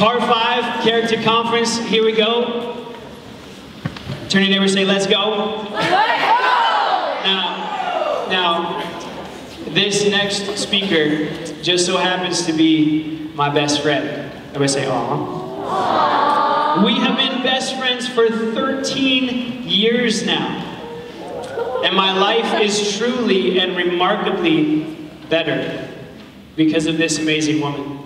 Part 5, character conference. Here we go. Turn to your neighbor and say, let's go. Let's go! Now, this next speaker just so happens to be my best friend. Everybody say, aw. We have been best friends for 13 years now. And my life is truly and remarkably better because of this amazing woman.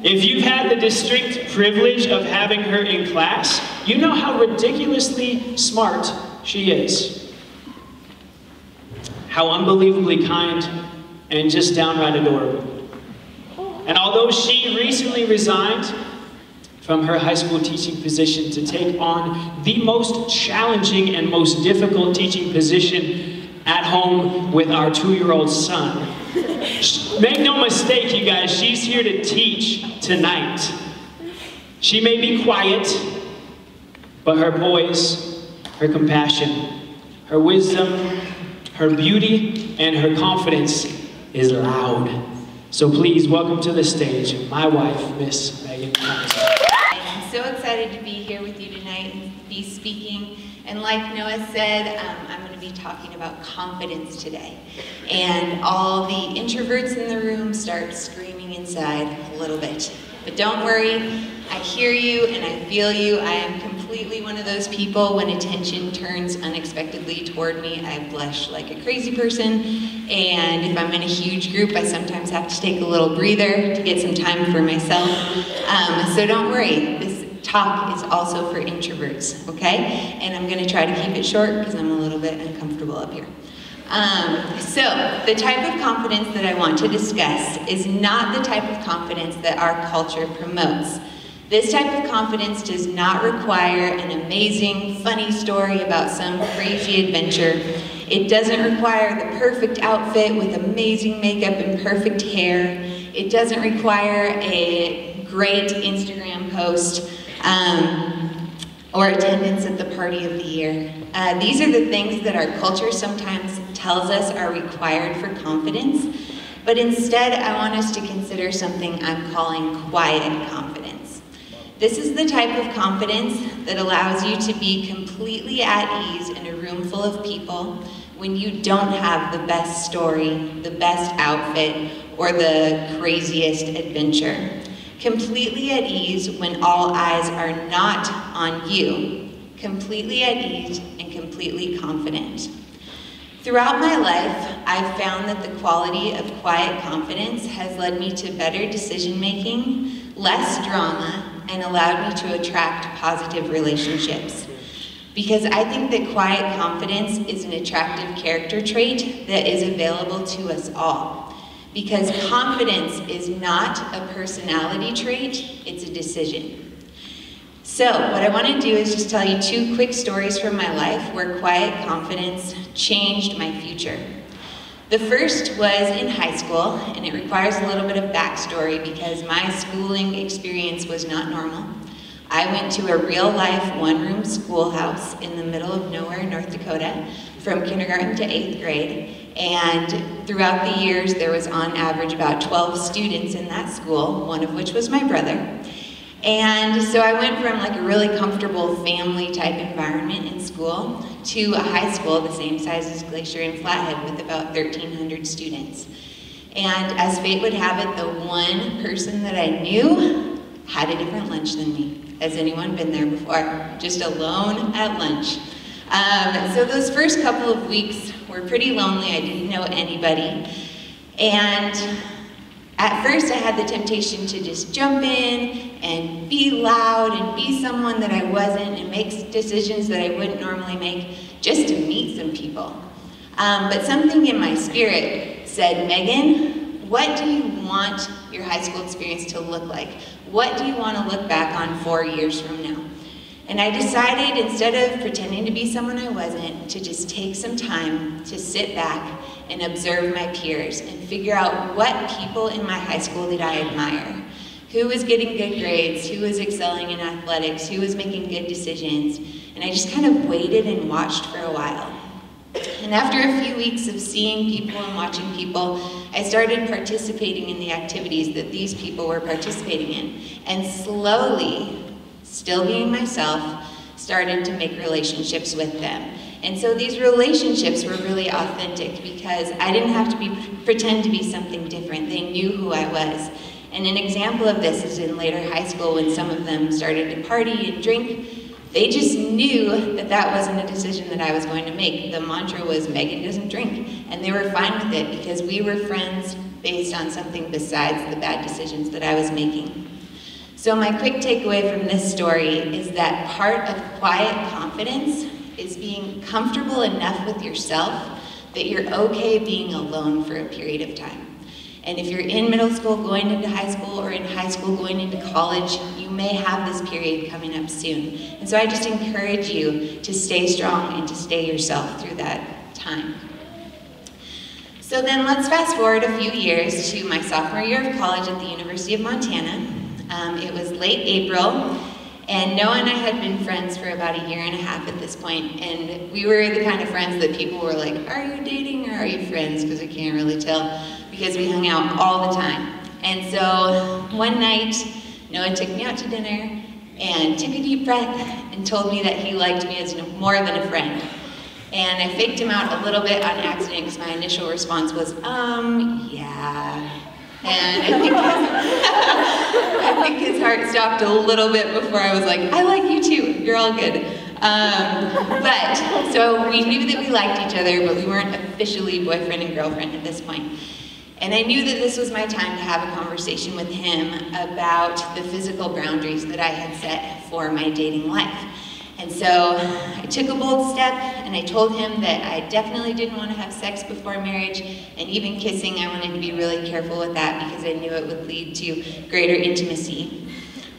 If you've had the distinct privilege of having her in class, you know how ridiculously smart she is. How unbelievably kind and just downright adorable. And although she recently resigned from her high school teaching position to take on the most challenging and most difficult teaching position at home with our 2-year-old son, make no mistake, you guys, she's here to teach tonight. She may be quiet, but her poise, her compassion, her wisdom, her beauty, and her confidence is loud. So please welcome to the stage my wife, Miss Megan Couser. I'm so excited to be here with you tonight and be speaking. And like Noah said, I'm going to be talking about confidence today. And all the introverts in the room start screaming inside a little bit. But don't worry, I hear you and I feel you. I am completely one of those people when attention turns unexpectedly toward me. I blush like a crazy person. And if I'm in a huge group, I sometimes have to take a little breather to get some time for myself. So don't worry, this talk is also for introverts, okay? And I'm gonna try to keep it short because I'm a little bit uncomfortable up here. So the type of confidence that I want to discuss is not the type of confidence that our culture promotes. This type of confidence does not require an amazing, funny story about some crazy adventure. It doesn't require the perfect outfit with amazing makeup and perfect hair. It doesn't require a great Instagram post or attendance at the party of the year. These are the things that our culture sometimes tells us are required for confidence, but instead I want us to consider something I'm calling quiet confidence. This is the type of confidence that allows you to be completely at ease in a room full of people when you don't have the best story, the best outfit, or the craziest adventure. Completely at ease when all eyes are not on you. Completely at ease and completely confident. Throughout my life, I've found that the quality of quiet confidence has led me to better decision-making, less drama, and allowed me to attract positive relationships. Because I think that quiet confidence is an attractive character trait that is available to us all. Because confidence is not a personality trait, it's a decision. So what I want to do is just tell you 2 quick stories from my life where quiet confidence changed my future. The first was in high school, and it requires a little bit of backstory because my schooling experience was not normal. I went to a real-life 1-room schoolhouse in the middle of nowhere, North Dakota, from kindergarten to 8th grade. And throughout the years, there was on average about 12 students in that school, one of which was my brother. And so I went from like a really comfortable family type environment in school to a high school the same size as Glacier and Flathead with about 1,300 students. And as fate would have it, the one person that I knew had a different lunch than me. Has anyone been there before? Just alone at lunch. So those first couple of weeks were pretty lonely. I didn't know anybody. And at first I had the temptation to just jump in and be loud and be someone that I wasn't and make decisions that I wouldn't normally make just to meet some people. But something in my spirit said, Megan, what do you want your high school experience to look like? What do you want to look back on 4 years from now? And I decided, instead of pretending to be someone I wasn't, to just take some time to sit back and observe my peers and figure out what people in my high school did I admire. Who was getting good grades, who was excelling in athletics, who was making good decisions. And I just kind of waited and watched for a while. And And after a few weeks of seeing people and watching people, I started participating in the activities that these people were participating in. And slowly, still being myself, started to make relationships with them. And so these relationships were really authentic because I didn't have to pretend to be something different. They knew who I was. And an example of this is in later high school when some of them started to party and drink. They just knew that that wasn't a decision that I was going to make. The mantra was, Megan doesn't drink. And they were fine with it because we were friends based on something besides the bad decisions that I was making. So my quick takeaway from this story is that part of quiet confidence is being comfortable enough with yourself that you're okay being alone for a period of time. And if you're in middle school going into high school or in high school going into college, you may have this period coming up soon. And so I just encourage you to stay strong and to stay yourself through that time. So then let's fast forward a few years to my sophomore year of college at the University of Montana. It was late April, and Noah and I had been friends for about a year and a half at this point, and we were the kind of friends that people were like, are you dating or are you friends? Because I can't really tell, because we hung out all the time. And so one night, Noah took me out to dinner and took a deep breath and told me that he liked me as more than a friend. And I faked him out a little bit on accident because my initial response was, yeah. And I think his heart stopped a little bit before I was like, I like you too, you're all good. So we knew that we liked each other, but we weren't officially boyfriend and girlfriend at this point. And I knew that this was my time to have a conversation with him about the physical boundaries that I had set for my dating life. And so I took a bold step and I told him that I definitely didn't want to have sex before marriage, and even kissing, I wanted to be really careful with that because I knew it would lead to greater intimacy.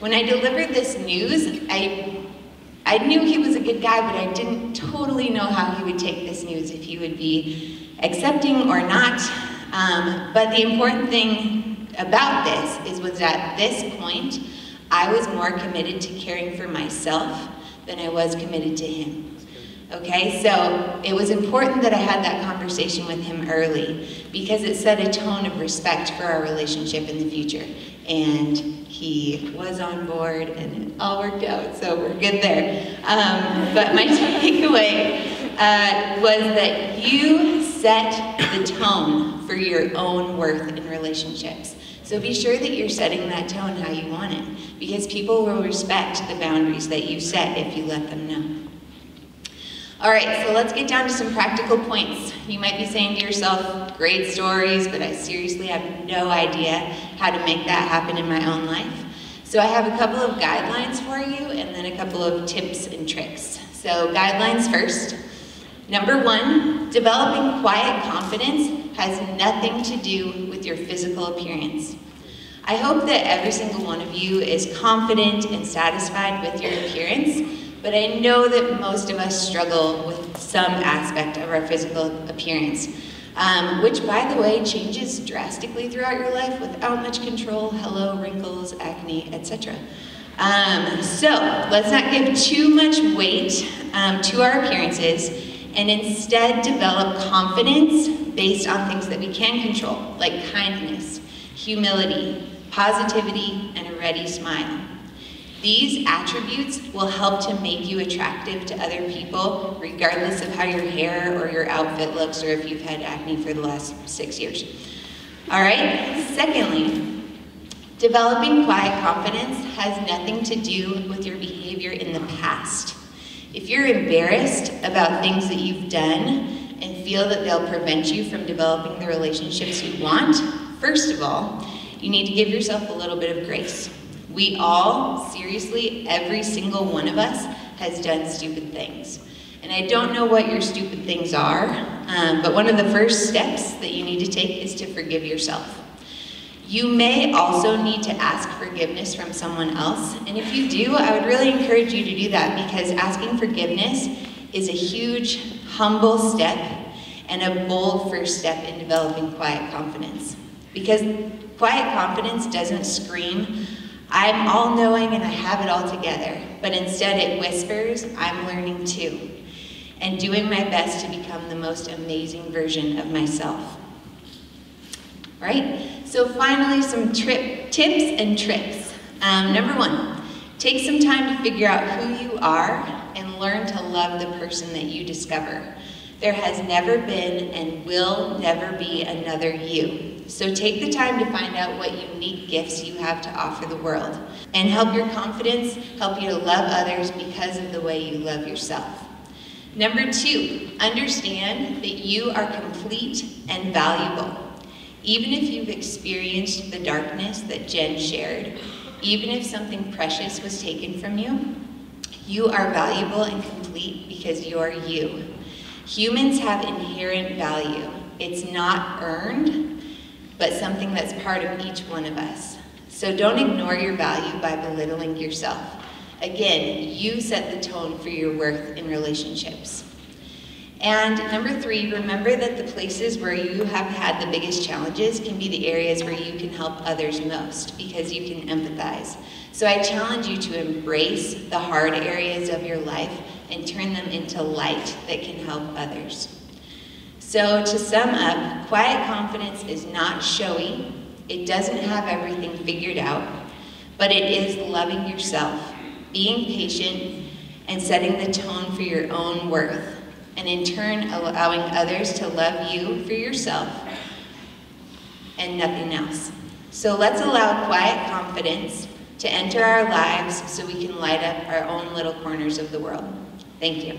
When I delivered this news, I knew he was a good guy, but I didn't totally know how he would take this news, if he would be accepting or not. But the important thing about this was at this point, I was more committed to caring for myself than I was committed to him. Okay, so it was important that I had that conversation with him early because it set a tone of respect for our relationship in the future. And he was on board and it all worked out, so we're good there. But my takeaway was that you set the tone for your own worth in relationships. So be sure that you're setting that tone how you want it, because people will respect the boundaries that you set if you let them know. All right, so let's get down to some practical points. You might be saying to yourself, great stories, but I seriously have no idea how to make that happen in my own life. So I have a couple of guidelines for you and then a couple of tips and tricks. So guidelines first. Number one, developing quiet confidence has nothing to do with your physical appearance. I hope that every single one of you is confident and satisfied with your appearance, but I know that most of us struggle with some aspect of our physical appearance, which, by the way, changes drastically throughout your life without much control. Hello, wrinkles, acne, etc. So let's not give too much weight to our appearances, and instead develop confidence based on things that we can control, like kindness, humility, positivity, and a ready smile. These attributes will help to make you attractive to other people, regardless of how your hair or your outfit looks, or if you've had acne for the last 6 years. All right, secondly, developing quiet confidence has nothing to do with your behavior in the past. If you're embarrassed about things that you've done and feel that they'll prevent you from developing the relationships you want, first of all, you need to give yourself a little bit of grace. We all, seriously, every single one of us has done stupid things. And I don't know what your stupid things are, but one of the first steps that you need to take is to forgive yourself. You may also need to ask forgiveness from someone else, and if you do, I would really encourage you to do that, because asking forgiveness is a huge, humble step and a bold first step in developing quiet confidence. Because quiet confidence doesn't scream, I'm all-knowing and I have it all together, but instead it whispers, I'm learning too. and doing my best to become the most amazing version of myself. Right? So finally, some tips and tricks. Number one, take some time to figure out who you are and learn to love the person that you discover. There has never been and will never be another you. So take the time to find out what unique gifts you have to offer the world, and help your confidence help you to love others because of the way you love yourself. Number two, understand that you are complete and valuable. Even if you've experienced the darkness that Jen shared, even if something precious was taken from you, you are valuable and complete because you're you. Humans have inherent value. It's not earned, but something that's part of each one of us. So don't ignore your value by belittling yourself. Again, you set the tone for your worth in relationships. And number three, remember that the places where you have had the biggest challenges can be the areas where you can help others most, because you can empathize. So I challenge you to embrace the hard areas of your life and turn them into light that can help others. So to sum up, quiet confidence is not showy. It doesn't have everything figured out, but it is loving yourself, being patient, and setting the tone for your own worth, and in turn allowing others to love you for yourself and nothing else. So let's allow quiet confidence to enter our lives so we can light up our own little corners of the world. Thank you.